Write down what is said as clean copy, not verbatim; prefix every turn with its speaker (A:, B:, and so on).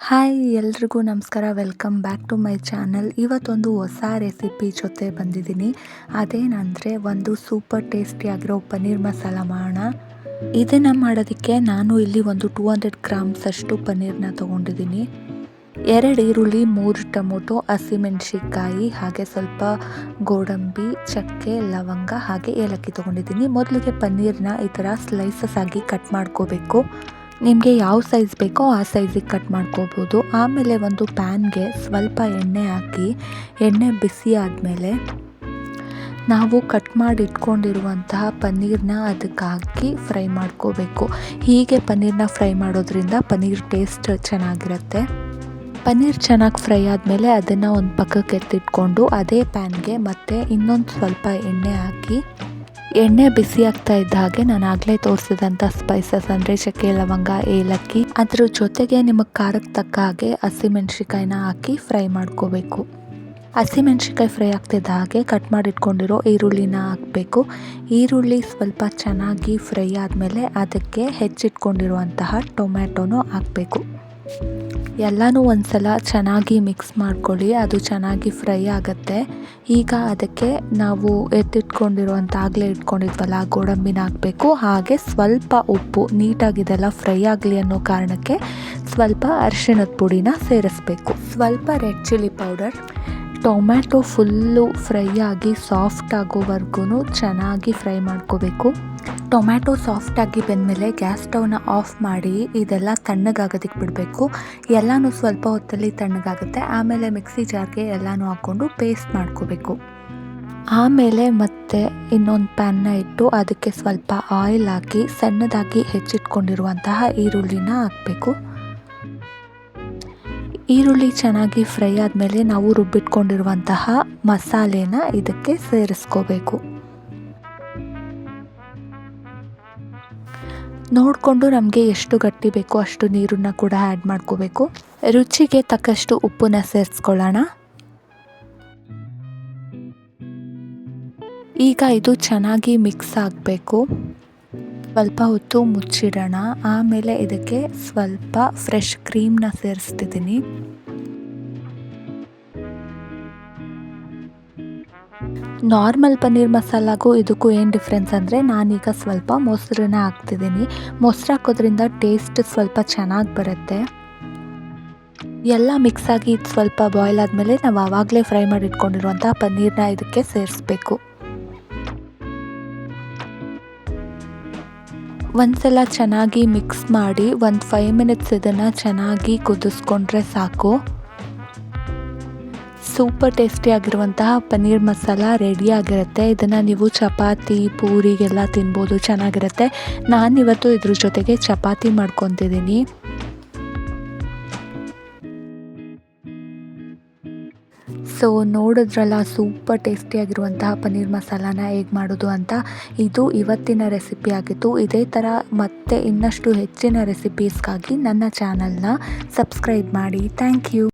A: Hi ಎಲ್ರಿಗೂ ನಮಸ್ಕಾರ. Welcome back to my channel. ಇವತ್ತೊಂದು ಹೊಸ ರೆಸಿಪಿ ಜೊತೆ ಬಂದಿದ್ದೀನಿ. ಅದೇನಂದರೆ ಒಂದು ಸೂಪರ್ ಟೇಸ್ಟಿಯಾಗಿರೋ ಪನ್ನೀರ್ ಮಸಾಲ ಮಾಡೋಣ. ಇದನ್ನು ಮಾಡೋದಕ್ಕೆ ನಾನು ಇಲ್ಲಿ ಒಂದು 200 ಗ್ರಾಮ್ಸ್ ಅಷ್ಟು ಪನ್ನೀರನ್ನ ತೊಗೊಂಡಿದ್ದೀನಿ. 2 ಈರುಳ್ಳಿ, 3 ಟೊಮೊಟೊ, ಹಸಿಮೆಣಸಿಕಾಯಿ, ಹಾಗೆ ಸ್ವಲ್ಪ ಗೋಡಂಬಿ, ಚಕ್ಕೆ, ಲವಂಗ ಹಾಗೆ ಏಲಕ್ಕಿ ತೊಗೊಂಡಿದ್ದೀನಿ. ಮೊದಲಿಗೆ ಪನ್ನೀರನ್ನ ಈ ಥರ ಸ್ಲೈಸಸ್ ಆಗಿ ಕಟ್ ಮಾಡ್ಕೋಬೇಕು. ನಿಮಗೆ ಯಾವ ಸೈಜ್ ಬೇಕೋ ಆ ಸೈಜಿಗೆ ಕಟ್ ಮಾಡ್ಕೋಬೋದು. ಆಮೇಲೆ ಒಂದು ಪ್ಯಾನ್ಗೆ ಸ್ವಲ್ಪ ಎಣ್ಣೆ ಹಾಕಿ, ಎಣ್ಣೆ ಬಿಸಿ ಆದಮೇಲೆ ನಾವು ಕಟ್ ಮಾಡಿ ಇಟ್ಕೊಂಡಿರುವಂತಹ ಪನ್ನೀರನ್ನ ಅದಕ್ಕೆ ಹಾಕಿ ಫ್ರೈ ಮಾಡ್ಕೋಬೇಕು. ಹೀಗೆ ಪನ್ನೀರನ್ನ ಫ್ರೈ ಮಾಡೋದ್ರಿಂದ ಪನ್ನೀರ್ ಟೇಸ್ಟ್ ಚೆನ್ನಾಗಿರುತ್ತೆ. ಪನ್ನೀರ್ ಚೆನ್ನಾಗಿ ಫ್ರೈ ಆದಮೇಲೆ ಅದನ್ನು ಒಂದು ಪಕ್ಕಕ್ಕೆ ಎತ್ತಿಟ್ಕೊಂಡು ಅದೇ ಪ್ಯಾನ್ಗೆ ಮತ್ತೆ ಇನ್ನೊಂದು ಸ್ವಲ್ಪ ಎಣ್ಣೆ ಹಾಕಿ, ಎಣ್ಣೆ ಬಿಸಿ ಆಗ್ತಾ ಇದ್ದ ಹಾಗೆ ನಾನು ಆಗಲೇ ತೋರಿಸಿದಂಥ ಸ್ಪೈಸಸ್ ಅಂದರೆ ಚಕ್ಕೆ, ಲವಂಗ, ಏಲಕ್ಕಿ, ಅದ್ರ ಜೊತೆಗೆ ನಿಮಗೆ ಖಾರಕ್ಕೆ ತಕ್ಕ ಹಾಗೆ ಹಸಿಮೆಣ್ಸಿಕಾಯಿನ ಹಾಕಿ ಫ್ರೈ ಮಾಡ್ಕೋಬೇಕು. ಹಸಿಮೆಣ್ಸಿಕಾಯಿ ಫ್ರೈ ಆಗ್ತಿದ್ದ ಹಾಗೆ ಕಟ್ ಮಾಡಿಟ್ಕೊಂಡಿರೋ ಈರುಳ್ಳಿನ ಹಾಕಬೇಕು. ಈರುಳ್ಳಿ ಸ್ವಲ್ಪ ಚೆನ್ನಾಗಿ ಫ್ರೈ ಆದಮೇಲೆ ಅದಕ್ಕೆ ಹೆಚ್ಚಿಟ್ಕೊಂಡಿರುವಂತಹ ಟೊಮ್ಯಾಟೊನೂ ಹಾಕಬೇಕು. ಎಲ್ಲನೂ ಒಂದ್ಸಲ ಚೆನ್ನಾಗಿ ಮಿಕ್ಸ್ ಮಾಡ್ಕೊಳ್ಳಿ, ಅದು ಚೆನ್ನಾಗಿ ಫ್ರೈ ಆಗುತ್ತೆ. ಈಗ ಅದಕ್ಕೆ ನಾವು ಆಗಲೇ ಇಟ್ಕೊಂಡಿದ್ವಲ್ಲ ಗೋಡಂಬಿನ ಹಾಕಬೇಕು. ಹಾಗೆ ಸ್ವಲ್ಪ ಉಪ್ಪು, ನೀಟಾಗಿದೆಲ್ಲ ಫ್ರೈ ಆಗಲಿ ಅನ್ನೋ ಕಾರಣಕ್ಕೆ ಸ್ವಲ್ಪ ಅರಿಶಿಣದ ಪುಡಿನ ಸೇರಿಸ್ಬೇಕು. ಸ್ವಲ್ಪ red chilli powder. Tomato full fry ಆಗಿ ಸಾಫ್ಟ್ ಆಗೋವರೆಗೂ ಚೆನ್ನಾಗಿ ಫ್ರೈ ಮಾಡ್ಕೋಬೇಕು. ಟೊಮ್ಯಾಟೊ ಸಾಫ್ಟಾಗಿ ಬೆಂದಮೇಲೆ ಗ್ಯಾಸ್ ಸ್ಟವ್ನ ಆಫ್ ಮಾಡಿ ಇದೆಲ್ಲ ತಣ್ಣಗಾಗೋದಕ್ಕೆ ಬಿಡಬೇಕು. ಎಲ್ಲನೂ ಸ್ವಲ್ಪ ಹೊತ್ತಲ್ಲಿ ತಣ್ಣಗಾಗುತ್ತೆ. ಆಮೇಲೆ ಮಿಕ್ಸಿ ಜಾರ್ಗೆ ಎಲ್ಲನೂ ಹಾಕ್ಕೊಂಡು ಪೇಸ್ಟ್ ಮಾಡ್ಕೋಬೇಕು. ಆಮೇಲೆ ಮತ್ತೆ ಇನ್ನೊಂದು ಪ್ಯಾನ್ನ ಇಟ್ಟು ಅದಕ್ಕೆ ಸ್ವಲ್ಪ ಆಯಿಲ್ ಹಾಕಿ ಸಣ್ಣದಾಗಿ ಹೆಚ್ಚಿಟ್ಕೊಂಡಿರುವಂತಹ ಈರುಳ್ಳಿನ ಹಾಕಬೇಕು. ಈರುಳ್ಳಿ ಚೆನ್ನಾಗಿ ಫ್ರೈ ಆದಮೇಲೆ ನಾವು ರುಬ್ಬಿಟ್ಕೊಂಡಿರುವಂತಹ ಮಸಾಲೆನ ಇದಕ್ಕೆ ಸೇರಿಸ್ಕೋಬೇಕು. ನೋಡಿಕೊಂಡು ನಮಗೆ ಎಷ್ಟು ಗಟ್ಟಿ ಬೇಕೋ ಅಷ್ಟು ನೀರನ್ನ ಕೂಡ ಆ್ಯಡ್ ಮಾಡ್ಕೋಬೇಕು. ರುಚಿಗೆ ತಕ್ಕಷ್ಟು ಉಪ್ಪನ್ನ ಸೇರಿಸ್ಕೊಳ್ಳೋಣ. ಈಗ ಇದು ಚೆನ್ನಾಗಿ ಮಿಕ್ಸ್ ಆಗಬೇಕು. ಸ್ವಲ್ಪ ಹೊತ್ತು ಮುಚ್ಚಿಡೋಣ. ಆಮೇಲೆ ಇದಕ್ಕೆ ಸ್ವಲ್ಪ ಫ್ರೆಶ್ ಕ್ರೀಮ್ನ ಸೇರಿಸ್ತಿದ್ದೀನಿ. ನಾರ್ಮಲ್ ಪನ್ನೀರ್ ಮಸಾಲಾಗೂ ಇದಕ್ಕೂ ಏನು ಡಿಫ್ರೆನ್ಸ್ ಅಂದರೆ ನಾನೀಗ ಸ್ವಲ್ಪ ಮೊಸರನ್ನ ಹಾಕ್ತಿದ್ದೀನಿ. ಮೊಸರು ಹಾಕೋದ್ರಿಂದ ಟೇಸ್ಟ್ ಸ್ವಲ್ಪ ಚೆನ್ನಾಗಿ ಬರುತ್ತೆ. ಎಲ್ಲ ಮಿಕ್ಸ್ ಆಗಿ ಇದು ಸ್ವಲ್ಪ ಬಾಯ್ಲ್ ಆದಮೇಲೆ ನಾವು ಆವಾಗಲೇ ಫ್ರೈ ಮಾಡಿ ಇಟ್ಕೊಂಡಿರುವಂಥ ಪನ್ನೀರನ್ನ ಇದಕ್ಕೆ ಸೇರಿಸ್ಬೇಕು. ಒಂದ್ಸಲ ಚೆನ್ನಾಗಿ ಮಿಕ್ಸ್ ಮಾಡಿ ಒಂದು 5 ಮಿನಿಟ್ಸ್ ಇದನ್ನು ಚೆನ್ನಾಗಿ ಕುದಿಸ್ಕೊಂಡ್ರೆ ಸಾಕು. ಸೂಪರ್ ಟೇಸ್ಟಿಯಾಗಿರುವಂತಹ ಪನ್ನೀರ್ ಮಸಾಲ ರೆಡಿಯಾಗಿರುತ್ತೆ. ಇದನ್ನು ನೀವು ಚಪಾತಿ, ಪೂರಿಗೆಲ್ಲ ತಿನ್ಬೋದು, ಚೆನ್ನಾಗಿರುತ್ತೆ. ನಾನಿವತ್ತು ಇದ್ರ ಜೊತೆಗೆ ಚಪಾತಿ ಮಾಡ್ಕೊತಿದ್ದೀನಿ. ಸೊ ನೋಡಿದ್ರಲ್ಲ ಸೂಪರ್ ಟೇಸ್ಟಿಯಾಗಿರುವಂತಹ ಪನ್ನೀರ್ ಮಸಾಲಾನ ಹೇಗೆ ಮಾಡೋದು ಅಂತ. ಇದು ಇವತ್ತಿನ ರೆಸಿಪಿ ಆಗಿತ್ತು. ಇದೇ ಥರ ಮತ್ತೆ ಇನ್ನಷ್ಟು ಹೆಚ್ಚಿನ ರೆಸಿಪೀಸ್ಗಾಗಿ ನನ್ನ ಚಾನಲ್ನ ಸಬ್ಸ್ಕ್ರೈಬ್ ಮಾಡಿ. Thank you.